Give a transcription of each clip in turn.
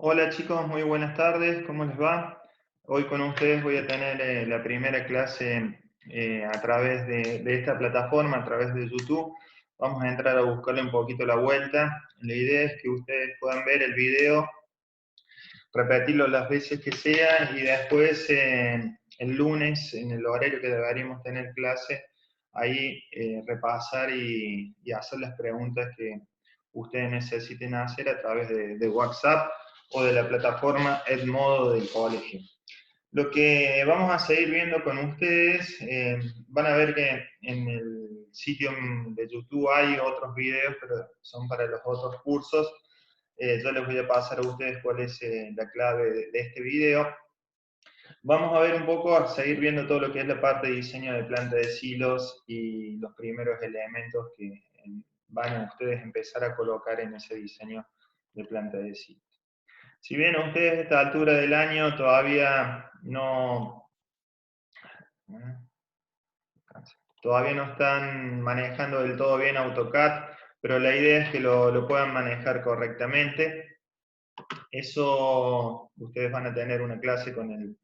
Hola chicos, muy buenas tardes, ¿cómo les va? Hoy con ustedes voy a tener la primera clase a través de esta plataforma, a través de YouTube. Vamos a entrar a buscarle un poquito la vuelta. La idea es que ustedes puedan ver el video, repetirlo las veces que sea y después el lunes, en el horario que deberíamos tener clase, ahí repasar y hacer las preguntas que ustedes necesiten hacer a través de WhatsApp o de la plataforma Edmodo del colegio. Lo que vamos a seguir viendo con ustedes, van a ver que en el sitio de YouTube hay otros videos, pero son para los otros cursos. Yo les voy a pasar a ustedes cuál es la clave de este video. Vamos a ver un poco, a seguir viendo todo lo que es la parte de diseño de planta de silos y los primeros elementos que van a ustedes empezar a colocar en ese diseño de planta de silos. Si bien ustedes a esta altura del año todavía no están manejando del todo bien AutoCAD, pero la idea es que lo puedan manejar correctamente. Eso, ustedes van a tener una clase con el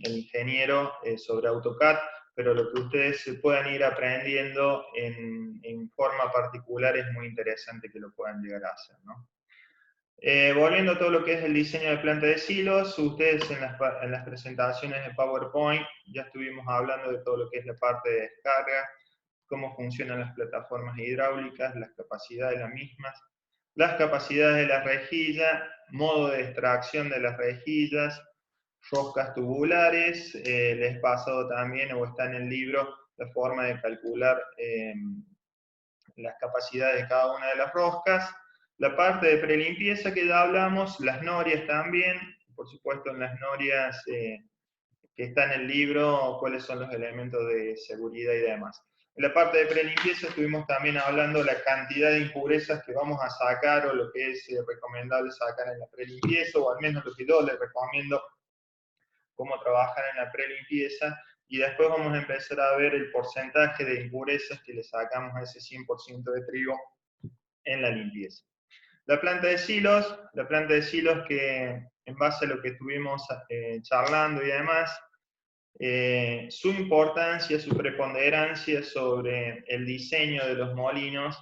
ingeniero sobre AutoCAD, pero lo que ustedes puedan ir aprendiendo en forma particular es muy interesante que lo puedan llegar a hacer, ¿no? Volviendo a todo lo que es el diseño de planta de silos, ustedes en las presentaciones de PowerPoint ya estuvimos hablando de todo lo que es la parte de descarga, cómo funcionan las plataformas hidráulicas, las capacidades de las mismas, las capacidades de la rejilla, modo de extracción de las rejillas, roscas tubulares, les he pasado también, o está en el libro, la forma de calcular las capacidades de cada una de las roscas, la parte de prelimpieza que ya hablamos, las norias también, por supuesto en las norias que está en el libro, cuáles son los elementos de seguridad y demás. En la parte de prelimpieza estuvimos también hablando de la cantidad de impurezas que vamos a sacar o lo que es recomendable sacar en la prelimpieza, o al menos lo que yo les recomiendo cómo trabajar en la prelimpieza, y después vamos a empezar a ver el porcentaje de impurezas que le sacamos a ese 100% de trigo en la limpieza. La planta de silos que en base a lo que estuvimos charlando y demás, su importancia, su preponderancia sobre el diseño de los molinos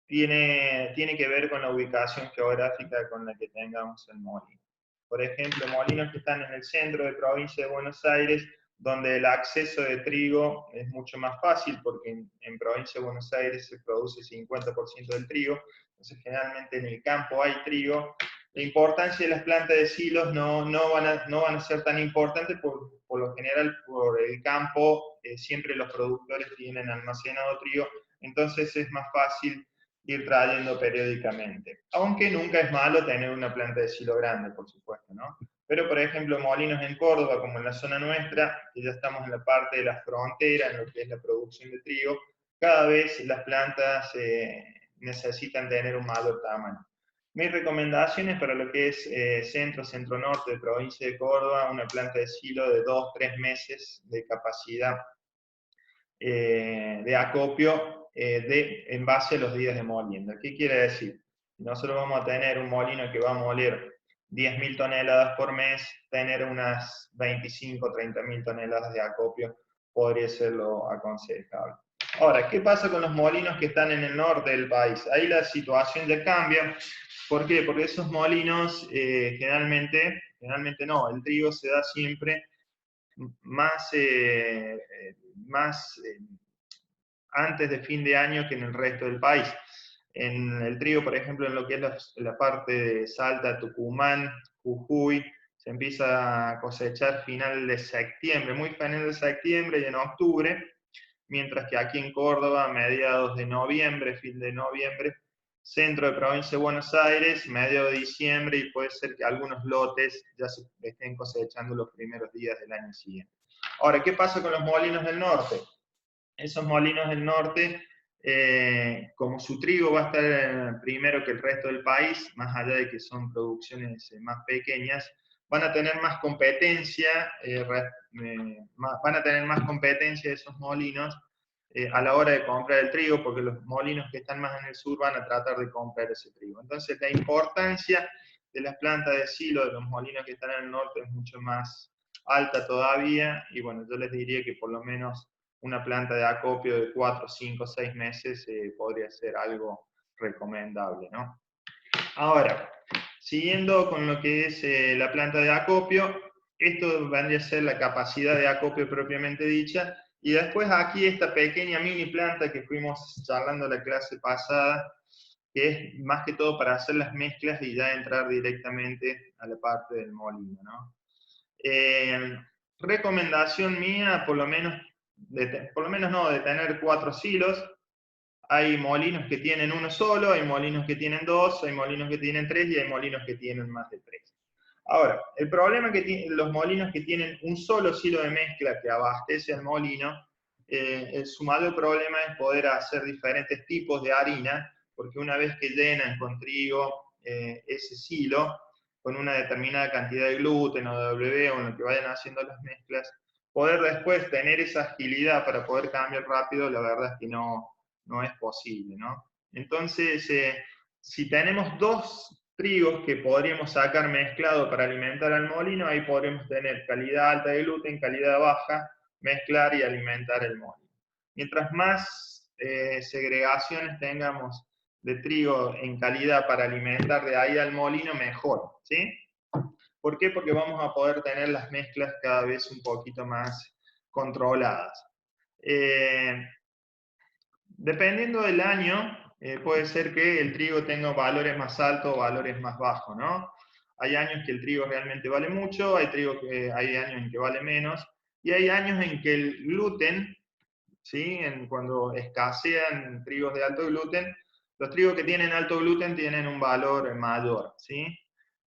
tiene que ver con la ubicación geográfica con la que tengamos el molino. Por ejemplo, molinos que están en el centro de provincia de Buenos Aires, donde el acceso de trigo es mucho más fácil, porque en provincia de Buenos Aires se produce 50% del trigo, entonces generalmente en el campo hay trigo. La importancia de las plantas de silos no van a ser tan importantes, por lo general por el campo siempre los productores tienen almacenado trigo, entonces es más fácil ir trayendo periódicamente. Aunque nunca es malo tener una planta de silo grande, por supuesto, ¿no? Pero, por ejemplo, molinos en Córdoba, como en la zona nuestra, que ya estamos en la parte de la frontera, en lo que es la producción de trigo, cada vez las plantas necesitan tener un mayor tamaño. Mis recomendaciones para lo que es centro-norte de provincia de Córdoba, una planta de silo de 2-3 meses de capacidad de acopio en base a los días de molienda. ¿Qué quiere decir? Nosotros vamos a tener un molino que va a moler 10.000 toneladas por mes, tener unas 25 30.000 toneladas de acopio podría ser lo aconsejable. Ahora, ¿qué pasa con los molinos que están en el norte del país? Ahí la situación ya cambia. ¿Por qué? Porque esos molinos generalmente no, el trigo se da siempre más, más antes de fin de año que en el resto del país. En el trigo, por ejemplo, en lo que es la parte de Salta, Tucumán, Jujuy, se empieza a cosechar final de septiembre, muy final de septiembre y en octubre, mientras que aquí en Córdoba, mediados de noviembre, fin de noviembre, centro de provincia de Buenos Aires, medio de diciembre, y puede ser que algunos lotes ya se estén cosechando los primeros días del año siguiente. Ahora, ¿qué pasa con los molinos del norte? Esos molinos del norte, como su trigo va a estar primero que el resto del país, más allá de que son producciones más pequeñas, van a tener más competencia, van a tener más competencia esos molinos a la hora de comprar el trigo, porque los molinos que están más en el sur van a tratar de comprar ese trigo. Entonces, la importancia de las plantas de silo, de los molinos que están en el norte, es mucho más alta todavía, y bueno, yo les diría que por lo menos una planta de acopio de 4, 5, 6 meses podría ser algo recomendable, ¿no? Ahora, siguiendo con lo que es la planta de acopio, esto vendría a ser la capacidad de acopio propiamente dicha, y después aquí esta pequeña mini planta que fuimos charlando la clase pasada, que es más que todo para hacer las mezclas y ya entrar directamente a la parte del molino, ¿no? Recomendación mía, por lo menos no, de tener 4 silos. Hay molinos que tienen uno solo, hay molinos que tienen 2, hay molinos que tienen 3 y hay molinos que tienen más de 3. Ahora, el problema que tienen los molinos que tienen un solo silo de mezcla que abastece al molino, su mayor problema es poder hacer diferentes tipos de harina, porque una vez que llenan con trigo ese silo, con una determinada cantidad de gluten o de W o en lo que vayan haciendo las mezclas, poder después tener esa agilidad para poder cambiar rápido, la verdad es que no es posible, ¿no? Entonces, si tenemos 2 trigos que podríamos sacar mezclado para alimentar al molino, ahí podremos tener calidad alta de gluten, calidad baja, mezclar y alimentar el molino. Mientras más segregaciones tengamos de trigo en calidad para alimentar de ahí al molino, mejor, ¿sí? ¿Por qué? Porque vamos a poder tener las mezclas cada vez un poquito más controladas. Dependiendo del año, puede ser que el trigo tenga valores más altos o valores más bajos, ¿no? Hay años que el trigo realmente vale mucho, hay años en que vale menos, y hay años en que el gluten, ¿sí? Cuando escasean trigos de alto gluten, los trigos que tienen alto gluten tienen un valor mayor, ¿sí?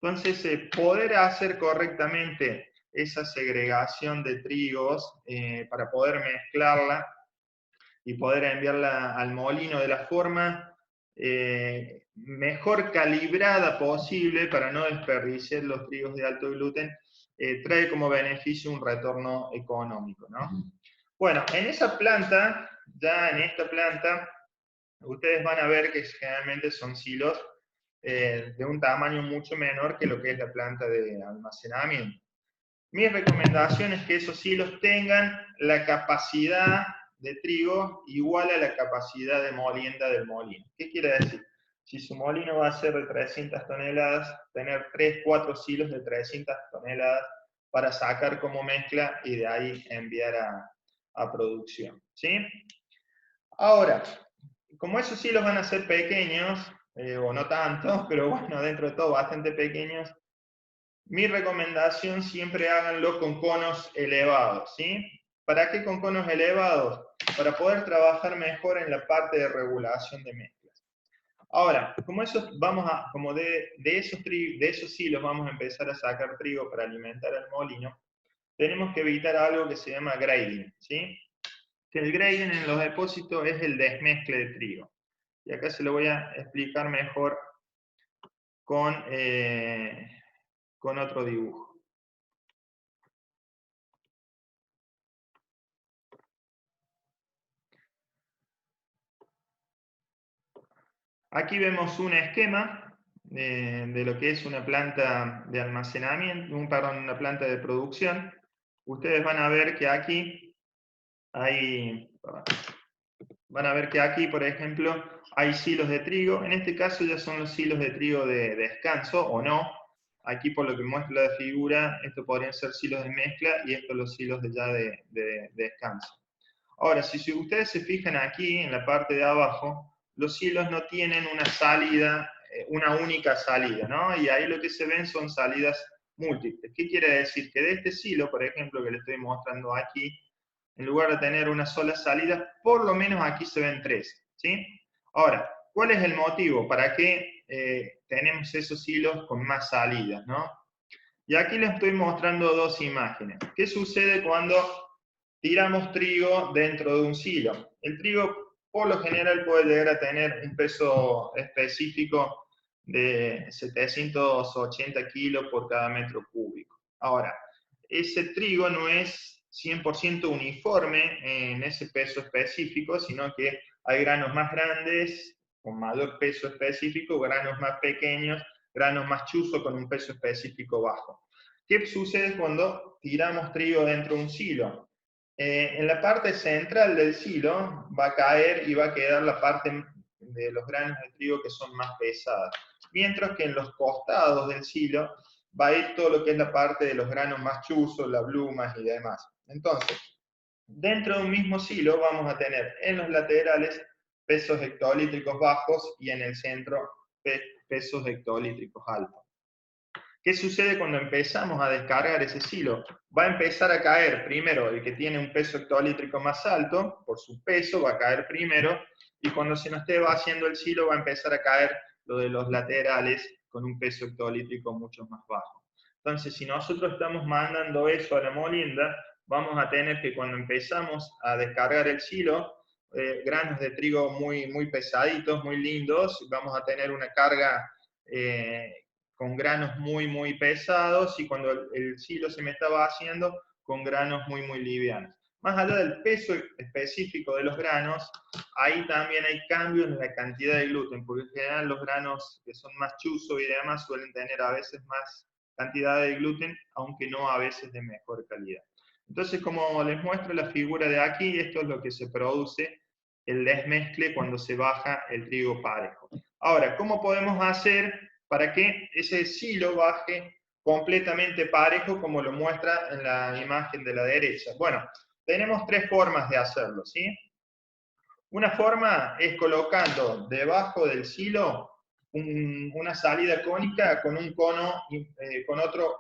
Entonces, poder hacer correctamente esa segregación de trigos para poder mezclarla y poder enviarla al molino de la forma mejor calibrada posible para no desperdiciar los trigos de alto gluten, trae como beneficio un retorno económico, ¿no? Bueno, en esa planta, ya en esta planta, ustedes van a ver que generalmente son silos de un tamaño mucho menor que lo que es la planta de almacenamiento. Mi recomendación es que esos silos tengan la capacidad de trigo igual a la capacidad de molienda del molino. ¿Qué quiere decir? Si su molino va a ser de 300 toneladas, tener 3, 4 silos de 300 toneladas para sacar como mezcla y de ahí enviar a producción, ¿sí? Ahora, como esos silos van a ser pequeños, o no tanto, pero bueno, dentro de todo bastante pequeños, mi recomendación siempre háganlo con conos elevados, ¿sí? ¿Para qué con conos elevados? Para poder trabajar mejor en la parte de regulación de mezclas. Ahora, como de esos hilos vamos a empezar a sacar trigo para alimentar al molino, tenemos que evitar algo que se llama grading, ¿sí? Que el grading en los depósitos es el desmezcle de trigo. Y acá se lo voy a explicar mejor con otro dibujo. Aquí vemos un esquema de lo que es una planta de almacenamiento, una planta de producción. Ustedes van a ver que aquí por ejemplo, hay silos de trigo. En este caso ya son los silos de trigo de descanso, o no. Aquí por lo que muestra la figura, estos podrían ser silos de mezcla y estos los silos de descanso. Ahora, si ustedes se fijan aquí, en la parte de abajo, los silos no tienen una salida, una única salida, ¿no? Y ahí lo que se ven son salidas múltiples. ¿Qué quiere decir? Que de este silo, por ejemplo, que le estoy mostrando aquí, en lugar de tener una sola salida, por lo menos aquí se ven 3, ¿sí? Ahora, ¿cuál es el motivo? ¿Para qué tenemos esos hilos con más salidas, no? Y aquí les estoy mostrando 2 imágenes. ¿Qué sucede cuando tiramos trigo dentro de un silo? El trigo, por lo general, puede llegar a tener un peso específico de 780 kilos por cada metro cúbico. Ahora, ese trigo no es 100% uniforme en ese peso específico, sino que hay granos más grandes, con mayor peso específico, granos más pequeños, granos más chuzos con un peso específico bajo. ¿Qué sucede cuando tiramos trigo dentro de un silo? En la parte central del silo va a caer y va a quedar la parte de los granos de trigo que son más pesadas, mientras que en los costados del silo va a ir todo lo que es la parte de los granos más chuzos, las blumas y demás. Entonces, dentro de un mismo silo vamos a tener en los laterales pesos hectolítricos bajos y en el centro pesos hectolítricos altos. ¿Qué sucede cuando empezamos a descargar ese silo? Va a empezar a caer primero el que tiene un peso hectolítrico más alto, por su peso va a caer primero, y cuando se nos esté vaciando el silo va a empezar a caer lo de los laterales con un peso hectolítrico mucho más bajo. Entonces, si nosotros estamos mandando eso a la molienda, vamos a tener que cuando empezamos a descargar el silo, granos de trigo muy pesaditos, muy lindos, vamos a tener una carga con granos muy pesados, y cuando el silo se me está vaciando, con granos muy livianos. Más allá del peso específico de los granos, ahí también hay cambios en la cantidad de gluten, porque en general los granos que son más chuzos y demás suelen tener a veces más cantidad de gluten, aunque no a veces de mejor calidad. Entonces, como les muestro la figura de aquí, esto es lo que se produce, el desmezcle cuando se baja el trigo parejo. Ahora, ¿cómo podemos hacer para que ese silo baje completamente parejo, como lo muestra en la imagen de la derecha? Bueno, tenemos tres formas de hacerlo, ¿sí? Una forma es colocando debajo del silo una salida cónica con un cono, con otro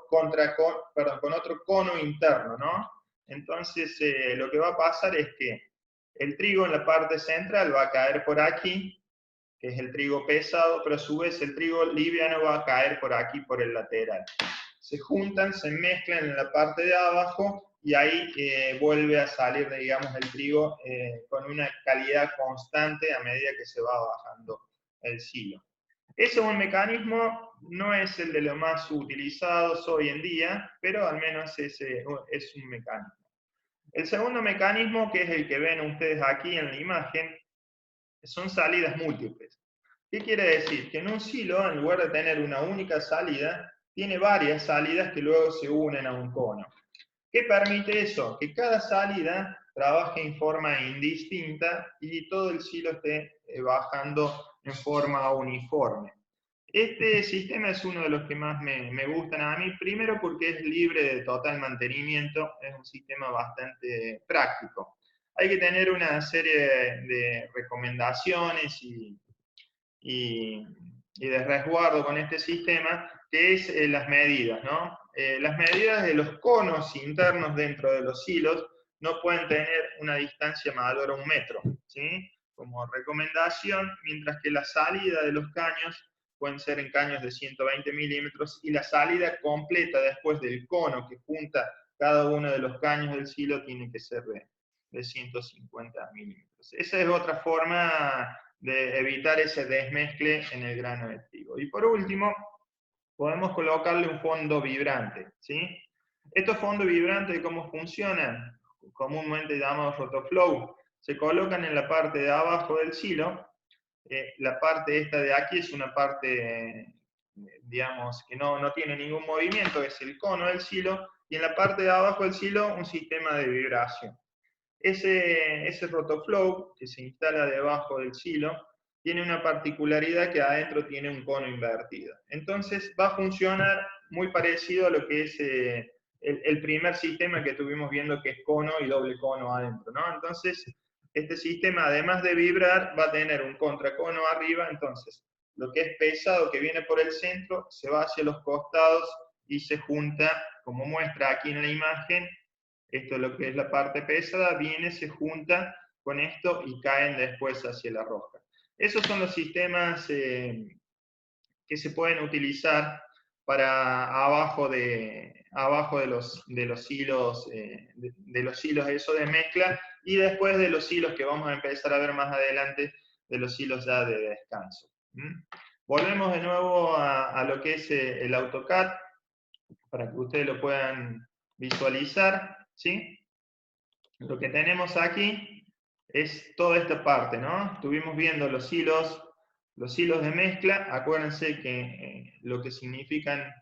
cono interno, ¿no? Entonces, lo que va a pasar es que el trigo en la parte central va a caer por aquí, que es el trigo pesado, pero a su vez el trigo liviano va a caer por aquí, por el lateral. Se juntan, se mezclan en la parte de abajo, y ahí vuelve a salir, digamos, el trigo con una calidad constante a medida que se va bajando el silo. Ese es un mecanismo, no es el de los más utilizados hoy en día, pero al menos ese es un mecanismo. El segundo mecanismo, que es el que ven ustedes aquí en la imagen, son salidas múltiples. ¿Qué quiere decir? Que en un silo, en lugar de tener una única salida, tiene varias salidas que luego se unen a un cono. ¿Qué permite eso? Que cada salida trabaje en forma indistinta y todo el silo esté bajando en forma uniforme. Este sistema es uno de los que más me gustan a mí, primero porque es libre de total mantenimiento, es un sistema bastante práctico. Hay que tener una serie de recomendaciones y de resguardo con este sistema, que es las medidas, ¿no? Las medidas de los conos internos dentro de los silos no pueden tener una distancia mayor a 1 metro, ¿sí? Como recomendación, mientras que la salida de los caños pueden ser en caños de 120 milímetros, y la salida completa después del cono que junta cada uno de los caños del silo tiene que ser de 150 milímetros. Esa es otra forma de evitar ese desmezcle en el grano de trigo. Y por último, podemos colocarle un fondo vibrante, ¿sí? Estos fondos vibrantes, ¿cómo funcionan? Comúnmente llamados rotoflow, se colocan en la parte de abajo del silo. La parte esta de aquí es una parte, digamos, que no tiene ningún movimiento, es el cono del silo, y en la parte de abajo del silo un sistema de vibración. Ese rotoflow que se instala debajo del silo tiene una particularidad, que adentro tiene un cono invertido. Entonces va a funcionar muy parecido a lo que es el primer sistema que estuvimos viendo, que es cono y doble cono adentro, ¿no? Entonces, este sistema, además de vibrar, va a tener un contracono arriba. Entonces, lo que es pesado que viene por el centro se va hacia los costados y se junta, como muestra aquí en la imagen. Esto es lo que es la parte pesada, viene, se junta con esto y caen después hacia la rosca. Esos son los sistemas que se pueden utilizar para abajo de los hilos, de los hilos eso de mezcla, y después de los hilos que vamos a empezar a ver más adelante, de los hilos ya de descanso. Volvemos de nuevo a lo que es el AutoCAD, para que ustedes lo puedan visualizar, ¿sí? Lo que tenemos aquí es toda esta parte, ¿no? Estuvimos viendo los hilos Los hilos de mezcla, acuérdense que lo que significan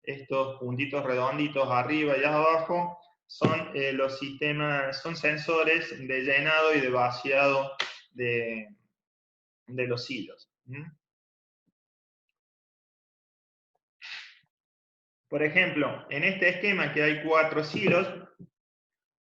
estos puntitos redonditos arriba y abajo son los sistemas, son sensores de llenado y de vaciado de los hilos. Por ejemplo, en este esquema que hay 4 silos,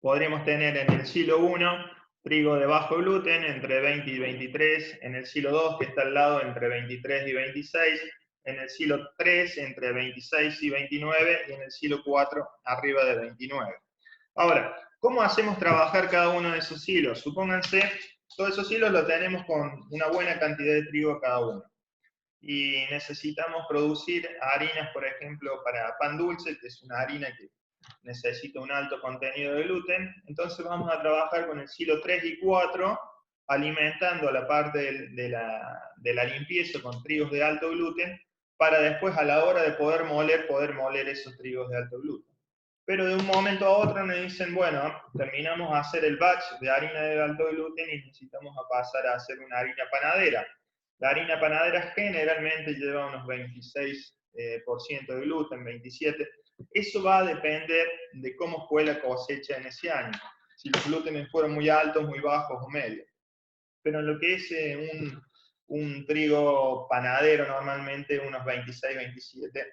podríamos tener en el silo 1 trigo de bajo gluten entre 20 y 23, en el silo 2 que está al lado entre 23 y 26, en el silo 3 entre 26 y 29 y en el silo 4 arriba de 29. Ahora, ¿cómo hacemos trabajar cada uno de esos silos? Supónganse, todos esos silos los tenemos con una buena cantidad de trigo cada uno. Y necesitamos producir harinas, por ejemplo, para pan dulce, que es una harina que necesita un alto contenido de gluten. Entonces vamos a trabajar con el silo 3 y 4, alimentando a la parte de la limpieza con trigos de alto gluten, para después a la hora de poder moler esos trigos de alto gluten. Pero de un momento a otro nos dicen, bueno, terminamos a hacer el batch de harina de alto gluten y necesitamos pasar a hacer una harina panadera. La harina panadera generalmente lleva unos 26% de gluten, 27%. Eso va a depender de cómo fue la cosecha en ese año. Si los glútenes fueron muy altos, muy bajos o medios. Pero en lo que es un trigo panadero, normalmente unos 26, 27,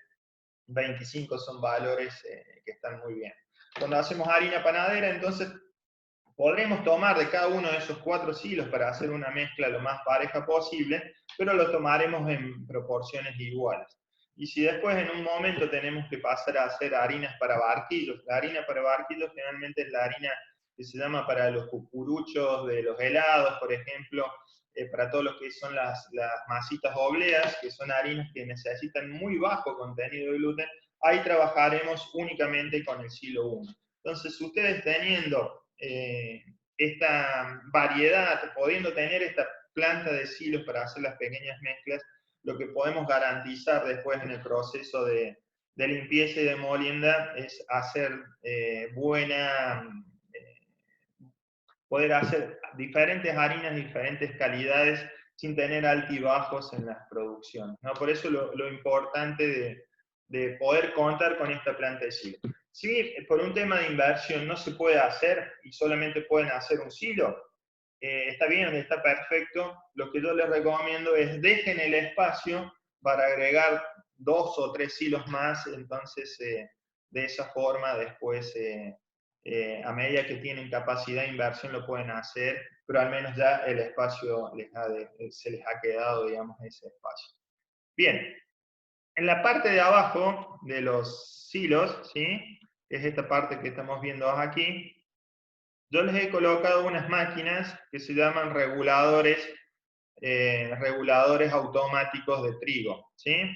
25 son valores que están muy bien. Cuando hacemos harina panadera, entonces podremos tomar de cada uno de esos 4 silos para hacer una mezcla lo más pareja posible, pero lo tomaremos en proporciones iguales. Y si después en un momento tenemos que pasar a hacer harinas para barquillos, la harina para barquillos generalmente es la harina que se llama para los cucuruchos de los helados, por ejemplo, para todo lo que son las masitas obleas, que son harinas que necesitan muy bajo contenido de gluten, ahí trabajaremos únicamente con el silo 1. Entonces, ustedes teniendo esta variedad, pudiendo tener esta planta de silos para hacer las pequeñas mezclas, lo que podemos garantizar después en el proceso de limpieza y de molienda es hacer poder hacer diferentes harinas, diferentes calidades, sin tener altibajos en las producciones, ¿no? Por eso lo importante de poder contar con esta planta de silo. Si por un tema de inversión no se puede hacer y solamente pueden hacer un silo, está bien, está perfecto. Lo que yo les recomiendo es dejen el espacio para agregar 2 o 3 silos más, entonces de esa forma después, a medida que tienen capacidad de inversión lo pueden hacer, pero al menos ya el espacio se les ha quedado, digamos, ese espacio. Bien, en la parte de abajo de los silos, ¿sí? Que es esta parte que estamos viendo aquí, yo les he colocado unas máquinas que se llaman reguladores automáticos de trigo, ¿sí?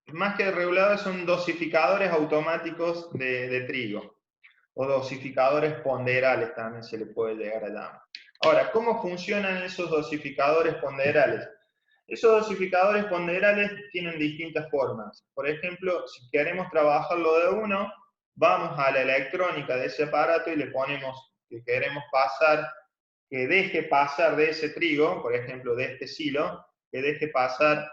Más que reguladores son dosificadores automáticos de trigo, o dosificadores ponderales también se le puede llegar a llamar. Ahora, ¿cómo funcionan esos dosificadores ponderales? Esos dosificadores ponderales tienen distintas formas. Por ejemplo, si queremos trabajarlo de uno, vamos a la electrónica de ese aparato y le ponemos que queremos que deje pasar de ese trigo, por ejemplo, de este silo, que deje pasar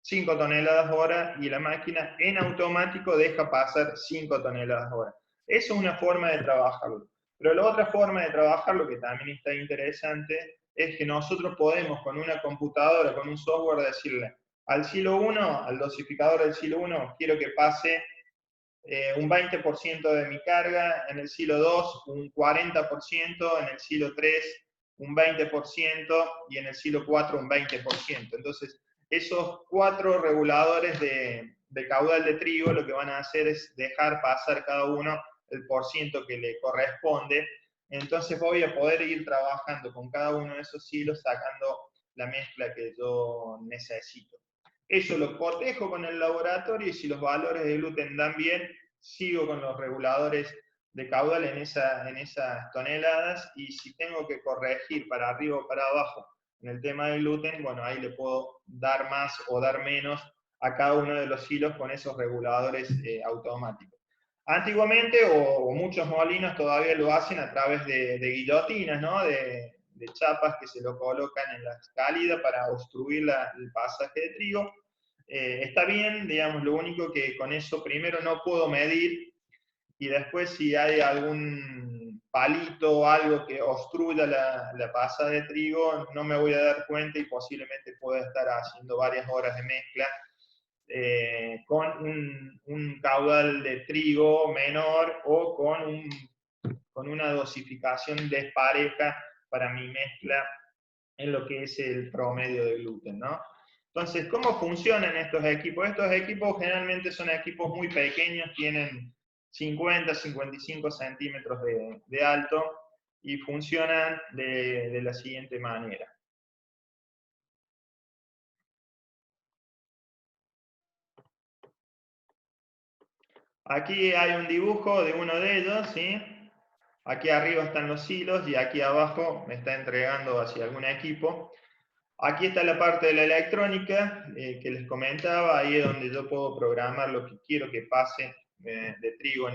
5 toneladas hora y la máquina en automático deja pasar 5 toneladas hora. Eso es una forma de trabajarlo. Pero la otra forma de trabajarlo, que también está interesante, es que nosotros podemos con una computadora, con un software, decirle al silo 1, al dosificador del silo 1, quiero que pase un 20% de mi carga, en el silo 2 un 40%, en el silo 3 un 20% y en el silo 4 un 20%. Entonces, esos 4 reguladores de caudal de trigo lo que van a hacer es dejar pasar cada uno el porciento que le corresponde. Entonces voy a poder ir trabajando con cada uno de esos silos sacando la mezcla que yo necesito. Eso lo cotejo con el laboratorio y si los valores de gluten dan bien, sigo con los reguladores de caudal en esas toneladas y si tengo que corregir para arriba o para abajo en el tema del gluten, bueno, ahí le puedo dar más o dar menos a cada uno de los hilos con esos reguladores automáticos. Antiguamente, o muchos molinos todavía lo hacen a través de guillotinas, ¿no? De de chapas que se lo colocan en la escálida para obstruir el pasaje de trigo. Está bien, digamos, lo único que con eso primero no puedo medir, y después si hay algún palito o algo que obstruya la pasada de trigo, no me voy a dar cuenta y posiblemente pueda estar haciendo varias horas de mezcla con un caudal de trigo menor o con una dosificación despareja para mi mezcla en lo que es el promedio de gluten, ¿no? Entonces, ¿cómo funcionan estos equipos? Estos equipos generalmente son equipos muy pequeños, tienen 50, 55 centímetros de alto y funcionan de la siguiente manera. Aquí hay un dibujo de uno de ellos, ¿sí? Aquí arriba están los hilos y aquí abajo me está entregando hacia algún equipo. Aquí está la parte de la electrónica que les comentaba, ahí es donde yo puedo programar lo que quiero que pase de trigo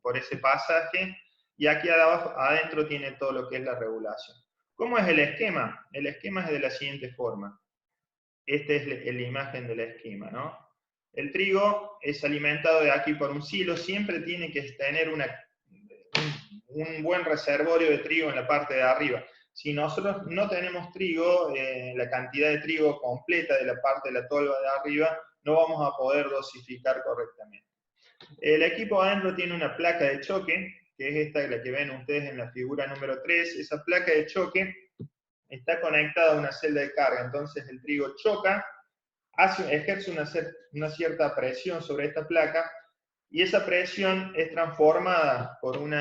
por ese pasaje, y aquí abajo, adentro tiene todo lo que es la regulación. ¿Cómo es el esquema? El esquema es de la siguiente forma. Esta es la imagen del esquema, ¿no? El trigo es alimentado de aquí por un silo, siempre tiene que tener un buen reservorio de trigo en la parte de arriba. Si nosotros no tenemos trigo, la cantidad de trigo completa de la parte de la tolva de arriba, no vamos a poder dosificar correctamente. El equipo adentro tiene una placa de choque, que es esta la que ven ustedes en la figura número 3. Esa placa de choque está conectada a una celda de carga, entonces el trigo choca, ejerce una cierta presión sobre esta placa, y esa presión es transformada por un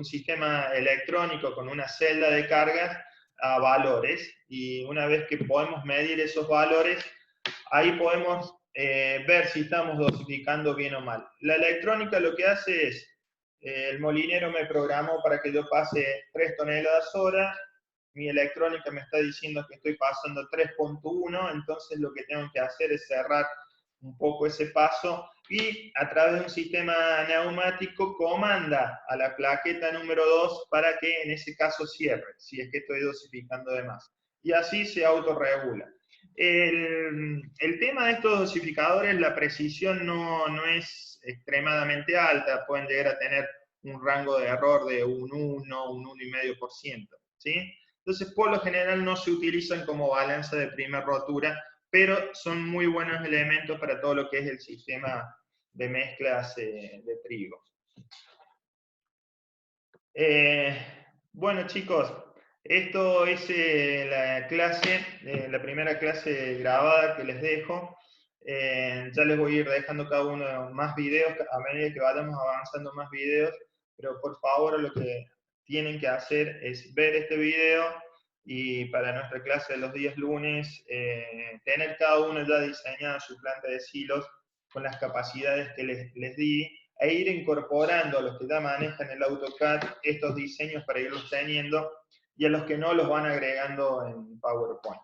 sistema electrónico con una celda de cargas a valores, y una vez que podemos medir esos valores, ahí podemos ver si estamos dosificando bien o mal. La electrónica lo que hace es, el molinero me programó para que yo pase 3 toneladas hora, mi electrónica me está diciendo que estoy pasando 3.1, entonces lo que tengo que hacer es cerrar un poco ese paso, y a través de un sistema neumático comanda a la plaqueta número 2 para que en ese caso cierre, si es que estoy dosificando de más. Y así se autorregula. El tema de estos dosificadores, la precisión no es extremadamente alta, pueden llegar a tener un rango de error de un 1, un 1,5%, ¿sí? Entonces, por lo general no se utilizan como balanza de primera rotura, pero son muy buenos elementos para todo lo que es el sistema de mezclas de trigo. Bueno, chicos, esto es la clase, la primera clase grabada que les dejo. Ya les voy a ir dejando cada uno más videos a medida que vayamos avanzando más videos, pero por favor lo que tienen que hacer es ver este video, y para nuestra clase de los días lunes, tener cada uno ya diseñado su planta de silos con las capacidades que les di, e ir incorporando a los que ya manejan el AutoCAD estos diseños para irlos teniendo, y a los que no los van agregando en PowerPoint.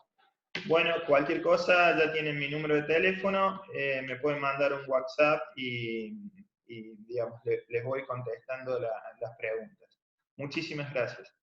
Bueno, cualquier cosa, ya tienen mi número de teléfono, me pueden mandar un WhatsApp y digamos, les voy contestando las preguntas. Muchísimas gracias.